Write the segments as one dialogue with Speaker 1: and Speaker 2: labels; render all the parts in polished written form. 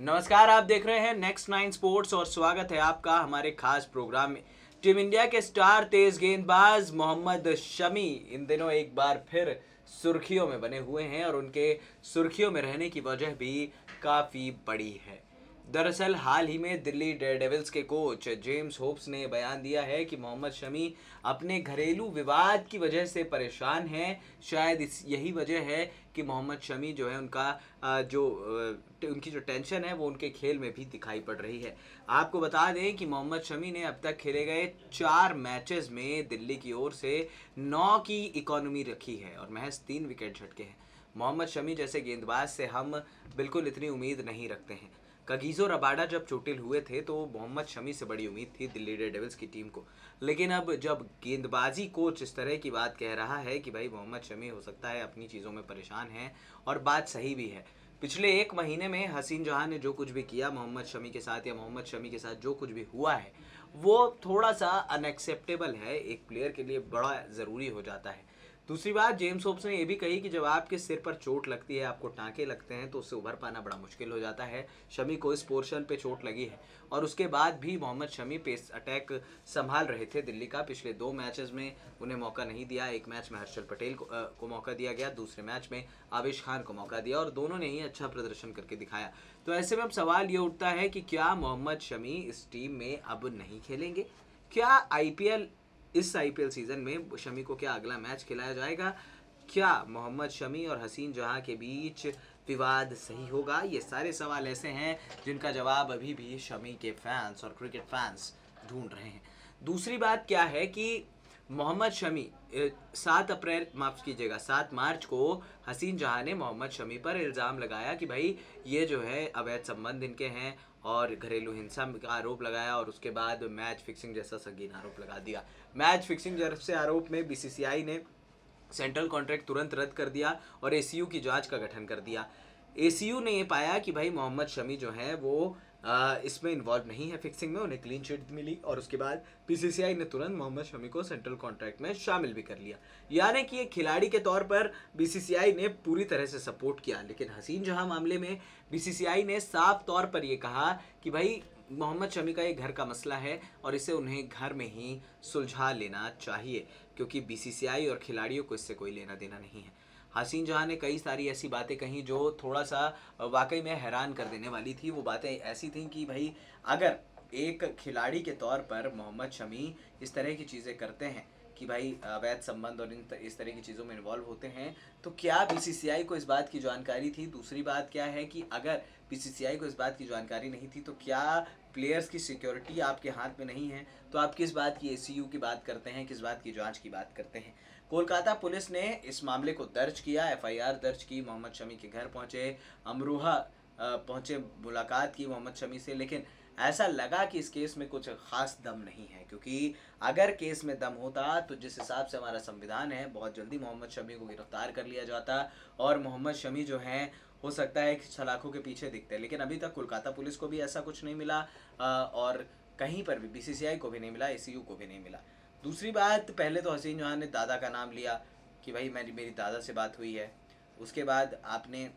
Speaker 1: नमस्कार, आप देख रहे हैं नेक्स्ट नाइन स्पोर्ट्स और स्वागत है आपका हमारे खास प्रोग्राम में। टीम इंडिया के स्टार तेज गेंदबाज मोहम्मद शमी इन दिनों एक बार फिर सुर्खियों में बने हुए हैं और उनके सुर्खियों में रहने की वजह भी काफ़ी बड़ी है। दरअसल हाल ही में दिल्ली डेयरडेविल्स के कोच जेम्स होप्स ने बयान दिया है कि मोहम्मद शमी अपने घरेलू विवाद की वजह से परेशान हैं। शायद यही वजह है कि मोहम्मद शमी जो है उनका उनकी जो टेंशन है वो उनके खेल में भी दिखाई पड़ रही है। आपको बता दें कि मोहम्मद शमी ने अब तक खेले गए 4 मैचेस में दिल्ली की ओर से 9 की इकोनॉमी रखी है और महज 3 विकेट झटके हैं। मोहम्मद शमी जैसे गेंदबाज से हम बिल्कुल इतनी उम्मीद नहीं रखते हैं। कगिसो रबाडा जब चोटिल हुए थे तो मोहम्मद शमी से बड़ी उम्मीद थी दिल्ली डेयरडेविल्स की टीम को, लेकिन अब जब गेंदबाजी कोच इस तरह की बात कह रहा है कि भाई मोहम्मद शमी हो सकता है अपनी चीज़ों में परेशान है, और बात सही भी है। पिछले 1 महीने में हसीन जहां ने जो कुछ भी किया मोहम्मद शमी के साथ, या मोहम्मद शमी के साथ जो कुछ भी हुआ है, वो थोड़ा सा अनएक्सेप्टेबल है, एक प्लेयर के लिए बड़ा ज़रूरी हो जाता है। दूसरी बात, जेम्स होप्स ने यह भी कही कि जब आपके सिर पर चोट लगती है, आपको टांके लगते हैं, तो उससे उभर पाना बड़ा मुश्किल हो जाता है। शमी को इस पोर्शन पे चोट लगी है और उसके बाद भी मोहम्मद शमी पेस अटैक संभाल रहे थे दिल्ली का। पिछले 2 मैचेस में उन्हें मौका नहीं दिया। एक मैच में हर्षल पटेल को मौका दिया गया, दूसरे मैच में आवेश खान को मौका दिया और दोनों ने ही अच्छा प्रदर्शन करके दिखाया। तो ऐसे में अब सवाल ये उठता है कि क्या मोहम्मद शमी इस टीम में अब नहीं खेलेंगे? क्या इस आईपीएल सीजन में शमी को क्या अगला मैच खिलाया जाएगा? क्या मोहम्मद शमी और हसीन जहां के बीच विवाद सही होगा? ये सारे सवाल ऐसे हैं जिनका जवाब अभी भी शमी के फैंस और क्रिकेट फैंस ढूंढ रहे हैं। दूसरी बात क्या है कि मोहम्मद शमी 7 मार्च को हसीन जहां ने मोहम्मद शमी पर इल्ज़ाम लगाया कि भाई ये जो है अवैध संबंध इनके हैं और घरेलू हिंसा का आरोप लगाया, और उसके बाद मैच फिक्सिंग जैसा संगीन आरोप लगा दिया। मैच फिक्सिंग जैसे आरोप में बीसीसीआई ने सेंट्रल कॉन्ट्रैक्ट तुरंत रद्द कर दिया और एसीयू की जांच का गठन कर दिया। एसीयू ने ये पाया कि भाई मोहम्मद शमी जो है वो इसमें इन्वॉल्व नहीं है फिक्सिंग में, उन्हें क्लीन चिट मिली और उसके बाद बीसीसीआई ने तुरंत मोहम्मद शमी को सेंट्रल कॉन्ट्रैक्ट में शामिल भी कर लिया। यानी कि एक खिलाड़ी के तौर पर बीसीसीआई ने पूरी तरह से सपोर्ट किया। लेकिन हसीन जहां मामले में बीसीसीआई ने साफ तौर पर यह कहा कि भाई मोहम्मद शमी का ये घर का मसला है और इसे उन्हें घर में ही सुलझा लेना चाहिए, क्योंकि बीसीसीआई और खिलाड़ियों को इससे कोई लेना देना नहीं है। हसीन जहां ने कई सारी ऐसी बातें कहीं जो थोड़ा सा वाकई में हैरान कर देने वाली थी। वो बातें ऐसी थी कि भाई अगर एक खिलाड़ी के तौर पर मोहम्मद शमी इस तरह की चीज़ें करते हैं कि भाई अवैध संबंध और इस तरह की चीज़ों में इन्वॉल्व होते हैं, तो क्या बीसीसीआई को इस बात की जानकारी थी? दूसरी बात क्या है कि अगर बीसीसीआई को इस बात की जानकारी नहीं थी, तो क्या प्लेयर्स की सिक्योरिटी आपके हाथ में नहीं है? तो आप किस बात की एसीयू की बात करते हैं, किस बात की जांच की बात करते हैं? कोलकाता पुलिस ने इस मामले को दर्ज किया, एफआईआर दर्ज की, मोहम्मद शमी के घर पहुंचे, अमरोहा पहुंचे, मुलाकात की मोहम्मद शमी से। लेकिन ऐसा लगा कि इस केस में कुछ खास दम नहीं है, क्योंकि अगर केस में दम होता तो जिस हिसाब से हमारा संविधान है, बहुत जल्दी मोहम्मद शमी को गिरफ्तार कर लिया जाता और मोहम्मद शमी जो हैं हो सकता है कि सलाखों के पीछे दिखते। लेकिन अभी तक कोलकाता पुलिस को भी ऐसा कुछ नहीं मिला और कहीं पर भी बीसीसीआई को भी नहीं मिला, एसीयू को भी नहीं मिला। दूसरी बात, पहले तो हसीन जहां ने दादा का नाम लिया कि भाई मेरी दादा से बात हुई है। उसके बाद आपने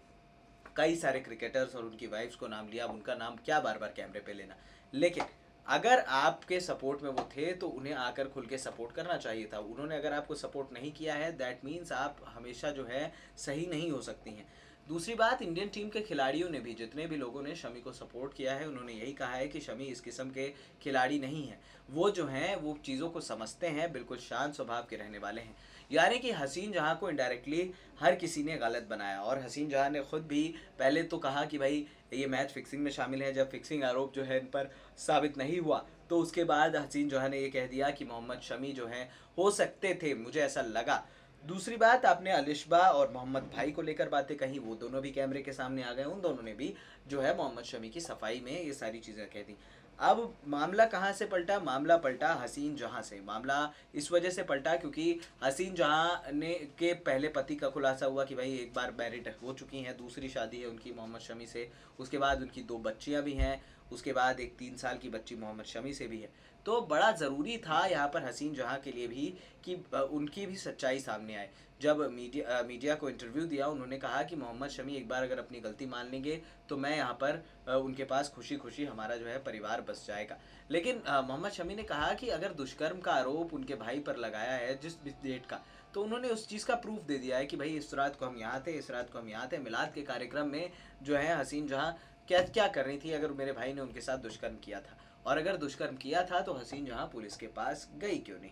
Speaker 1: कई सारे क्रिकेटर्स और उनकी वाइफ्स को नाम लिया। अब उनका नाम क्या बार बार कैमरे पे लेना? लेकिन अगर आपके सपोर्ट में वो थे तो उन्हें आकर खुल के सपोर्ट करना चाहिए था। उन्होंने अगर आपको सपोर्ट नहीं किया है, दैट मीन्स आप हमेशा जो है सही नहीं हो सकती हैं। दूसरी बात, इंडियन टीम के खिलाड़ियों ने भी, जितने भी लोगों ने शमी को सपोर्ट किया है, उन्होंने यही कहा है कि शमी इस किस्म के खिलाड़ी नहीं है। वो जो हैं वो चीज़ों को समझते हैं, बिल्कुल शांत स्वभाव के रहने वाले हैं। यानी कि हसीन जहां को इनडायरेक्टली हर किसी ने गलत बनाया, और हसीन जहां ने खुद भी पहले तो कहा कि भाई ये मैच फिक्सिंग में शामिल है। जब फिक्सिंग आरोप जो है इन पर साबित नहीं हुआ तो उसके बाद हसीन जहां ने ये कह दिया कि मोहम्मद शमी जो हैं हो सकते थे, मुझे ऐसा लगा। दूसरी बात, आपने अलिशबा और मोहम्मद भाई को लेकर बातें कही, वो दोनों भी कैमरे के सामने आ गए। उन दोनों ने भी जो है मोहम्मद शमी की सफाई में ये सारी चीज़ें कह दी। अब मामला कहाँ से पलटा? मामला पलटा हसीन जहां से। मामला इस वजह से पलटा क्योंकि हसीन जहां ने के पहले पति का खुलासा हुआ कि भाई एक बार मैरिड हो चुकी हैं, दूसरी शादी है उनकी मोहम्मद शमी से। उसके बाद उनकी 2 बच्चियां भी हैं उसके बाद एक 3 साल की बच्ची मोहम्मद शमी से भी है। तो बड़ा ज़रूरी था यहाँ पर हसीन जहाँ के लिए भी कि उनकी भी सच्चाई सामने आए। जब मीडिया को इंटरव्यू दिया, उन्होंने कहा कि मोहम्मद शमी एक बार अगर अपनी गलती मान लेंगे तो मैं यहाँ पर उनके पास खुशी खुशी हमारा जो है परिवार बस जाएगा। लेकिन मोहम्मद शमी ने कहा कि अगर दुष्कर्म का आरोप उनके भाई पर लगाया है जिस डेट का, तो उन्होंने उस चीज़ का प्रूफ दे दिया है कि भाई इस रात को हम यहाँ थे, इस रात को हम यहाँ थे। मिलाद के कार्यक्रम में जो है हसीन जहाँ क्या क्या कर रही थी अगर मेरे भाई ने उनके साथ दुष्कर्म किया था, और अगर दुष्कर्म किया था तो हसीन जहाँ पुलिस के पास गई क्यों नहीं।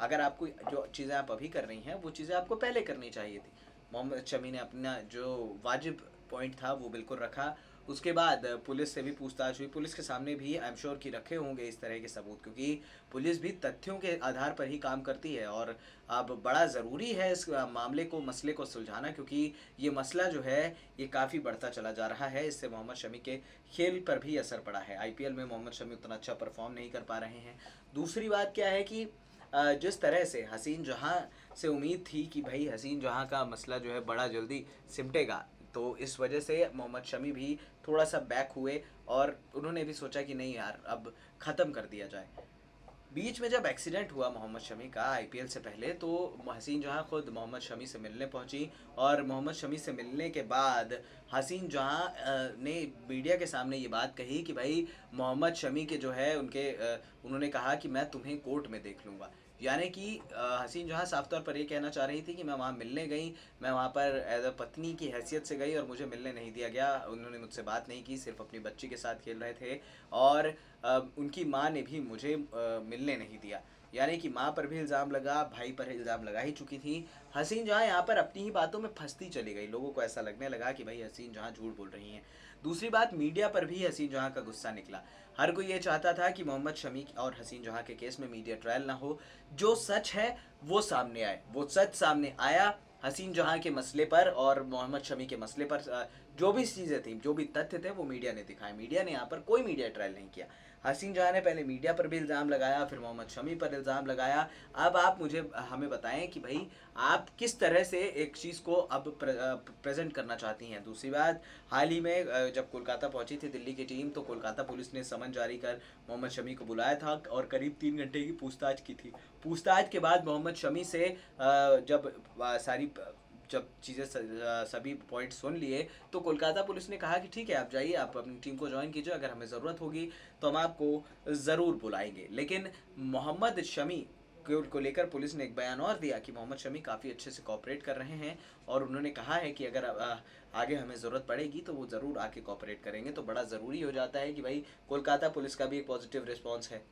Speaker 1: अगर आपको जो चीज़ें आप अभी कर रही हैं वो चीज़ें आपको पहले करनी चाहिए थी। मोहम्मद शमी ने अपना जो वाजिब पॉइंट था वो बिल्कुल रखा। उसके बाद पुलिस से भी पूछताछ हुई, पुलिस के सामने भी आई एम श्योर कि रखे होंगे इस तरह के सबूत, क्योंकि पुलिस भी तथ्यों के आधार पर ही काम करती है। और अब बड़ा ज़रूरी है इस मामले को, मसले को सुलझाना, क्योंकि ये मसला जो है ये काफ़ी बढ़ता चला जा रहा है। इससे मोहम्मद शमी के खेल पर भी असर पड़ा है। आईपीएल में मोहम्मद शमी उतना अच्छा परफॉर्म नहीं कर पा रहे हैं। दूसरी बात क्या है कि जिस तरह से हसीन जहाँ से उम्मीद थी कि भाई हसीन जहाँ का मसला जो है बड़ा जल्दी सिमटेगा, तो इस वजह से मोहम्मद शमी भी थोड़ा सा बैक हुए और उन्होंने भी सोचा कि नहीं यार अब ख़त्म कर दिया जाए। बीच में जब एक्सीडेंट हुआ मोहम्मद शमी का आईपीएल से पहले, तो हसीन जहाँ खुद मोहम्मद शमी से मिलने पहुंची, और मोहम्मद शमी से मिलने के बाद हसीन जहाँ ने मीडिया के सामने ये बात कही कि भाई मोहम्मद शमी के जो है उनके उन्होंने कहा कि मैं तुम्हें कोर्ट में देख लूँगा। यानी कि हसीन जहाँ साफ तौर पर ये कहना चाह रही थी कि मैं वहाँ मिलने गई, मैं वहाँ पर एज अ पत्नी की हैसियत से गई और मुझे मिलने नहीं दिया गया, उन्होंने मुझसे बात नहीं की, सिर्फ अपनी बच्ची के साथ खेल रहे थे, और उनकी माँ ने भी मुझे मिलने नहीं दिया। यानी कि माँ पर भी इल्ज़ाम लगा, भाई पर इल्ज़ाम लगा ही चुकी थी। हसीन जहाँ यहाँ पर अपनी ही बातों में फंसती चली गई। लोगों को ऐसा लगने लगा कि भाई हसीन जहाँ झूठ बोल रही हैं। दूसरी बात, मीडिया पर भी हसीन जहाँ का गुस्सा निकला। हर कोई ये चाहता था कि मोहम्मद शमी और हसीन जहाँ के केस में मीडिया ट्रायल ना हो, जो सच है वो सामने आए। वो सच सामने आया हसीन जहाँ के मसले पर और मोहम्मद शमी के मसले पर। जो भी चीज़ें थी, जो भी तथ्य थे, वो मीडिया ने दिखाए। मीडिया ने यहाँ पर कोई मीडिया ट्रायल नहीं किया। हसीन जहाँ ने पहले मीडिया पर भी इल्ज़ाम लगाया, फिर मोहम्मद शमी पर इल्ज़ाम लगाया। अब आप हमें बताएं कि भाई आप किस तरह से एक चीज़ को अब प्रेजेंट करना चाहती हैं। दूसरी बात, हाल ही में जब कोलकाता पहुंची थी दिल्ली की टीम, तो कोलकाता पुलिस ने समन जारी कर मोहम्मद शमी को बुलाया था और करीब 3 घंटे की पूछताछ की थी। पूछताछ के बाद मोहम्मद शमी से जब सारी जब चीज़ें सभी पॉइंट सुन लिए, तो कोलकाता पुलिस ने कहा कि ठीक है आप जाइए, आप अपनी टीम को ज्वाइन कीजिए, अगर हमें ज़रूरत होगी तो हम आपको ज़रूर बुलाएंगे। लेकिन मोहम्मद शमी को लेकर पुलिस ने एक बयान और दिया कि मोहम्मद शमी काफ़ी अच्छे से कोऑपरेट कर रहे हैं, और उन्होंने कहा है कि अगर आगे हमें ज़रूरत पड़ेगी तो वो ज़रूर आके कोऑपरेट करेंगे। तो बड़ा ज़रूरी हो जाता है कि भाई कोलकाता पुलिस का भी एक पॉजिटिव रिस्पॉन्स है।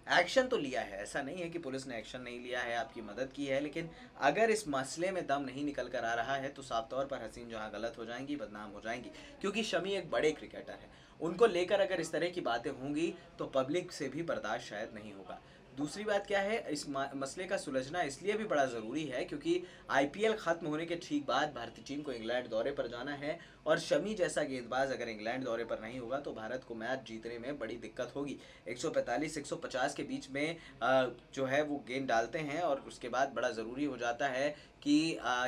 Speaker 1: एक्शन तो लिया है, ऐसा नहीं है कि पुलिस ने एक्शन नहीं लिया है, आपकी मदद की है, लेकिन अगर इस मसले में दम नहीं निकल कर आ रहा है तो साफ तौर पर हसीन जहाँ गलत हो जाएंगी, बदनाम हो जाएंगी, क्योंकि शमी एक बड़े क्रिकेटर है। उनको लेकर अगर इस तरह की बातें होंगी तो पब्लिक से भी बर्दाश्त शायद नहीं होगा। दूसरी बात क्या है, इस मसले का सुलझना इसलिए भी बड़ा ज़रूरी है क्योंकि आईपीएल ख़त्म होने के ठीक बाद भारतीय टीम को इंग्लैंड दौरे पर जाना है, और शमी जैसा गेंदबाज अगर इंग्लैंड दौरे पर नहीं होगा तो भारत को मैच जीतने में बड़ी दिक्कत होगी। 145-150 के बीच में जो है वो गेंद डालते हैं, और उसके बाद बड़ा ज़रूरी हो जाता है कि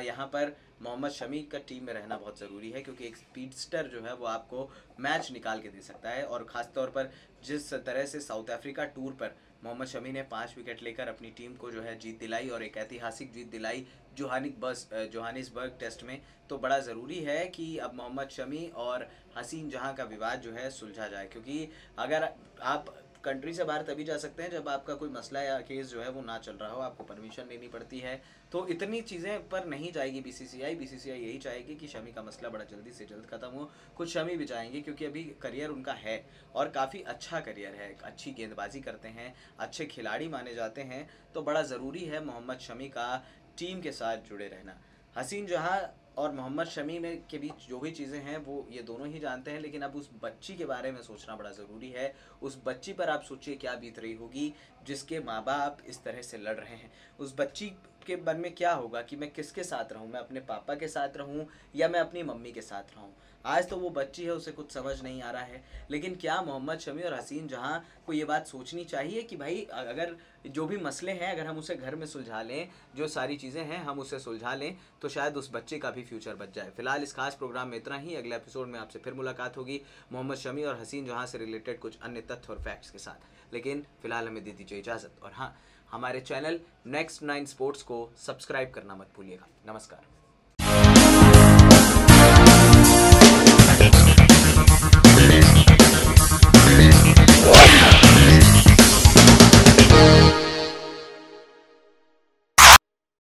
Speaker 1: यहाँ पर मोहम्मद शमी का टीम में रहना बहुत ज़रूरी है, क्योंकि एक स्पीडस्टर जो है वो आपको मैच निकाल के दे सकता है। और ख़ास तौर पर जिस तरह से साउथ अफ्रीका टूर पर मोहम्मद शमी ने 5 विकेट लेकर अपनी टीम को जो है जीत दिलाई, और एक ऐतिहासिक जीत दिलाई जोहानिसबर्ग टेस्ट में, तो बड़ा ज़रूरी है कि अब मोहम्मद शमी और हसीन जहाँ का विवाद जो है सुलझा जाए। क्योंकि अगर आप कंट्री से बाहर तभी जा सकते हैं जब आपका कोई मसला या केस जो है वो ना चल रहा हो, आपको परमिशन लेनी पड़ती है। तो इतनी चीज़ें पर नहीं जाएगी बीसीसीआई यही चाहेगी कि शमी का मसला बड़ा जल्दी से जल्द ख़त्म हो। कुछ शमी भी चाहेंगे क्योंकि अभी करियर उनका है और काफ़ी अच्छा करियर है, अच्छी गेंदबाजी करते हैं, अच्छे खिलाड़ी माने जाते हैं। तो बड़ा ज़रूरी है मोहम्मद शमी का टीम के साथ जुड़े रहना। हसीन जहाँ और मोहम्मद शमी में के बीच जो भी चीज़ें हैं वो ये दोनों ही जानते हैं, लेकिन अब उस बच्ची के बारे में सोचना बड़ा ज़रूरी है। उस बच्ची पर आप सोचिए क्या बीत रही होगी जिसके माँ बाप इस तरह से लड़ रहे हैं। उस बच्ची के मन में क्या होगा कि मैं किसके साथ रहूँ, मैं अपने पापा के साथ रहूँ या मैं अपनी मम्मी के साथ रहूँ। आज तो वो बच्ची है, उसे कुछ समझ नहीं आ रहा है, लेकिन क्या मोहम्मद शमी और हसीन जहां को ये बात सोचनी चाहिए कि भाई अगर जो भी मसले हैं अगर हम उसे घर में सुलझा लें, जो सारी चीज़ें हैं हम उसे सुलझा लें, तो शायद उस बच्चे का भी फ्यूचर बच जाए। फिलहाल इस खास प्रोग्राम में इतना ही। अगले एपिसोड में आपसे फिर मुलाकात होगी मोहम्मद शमी और हसीन जहां से रिलेटेड कुछ अन्य तथ्य और फैक्ट्स के साथ। लेकिन फिलहाल हमें दे दीजिए इजाज़त, और हाँ, हमारे चैनल नेक्स्ट 9 स्पोर्ट्स को सब्सक्राइब करना मत भूलिएगा। नमस्कार।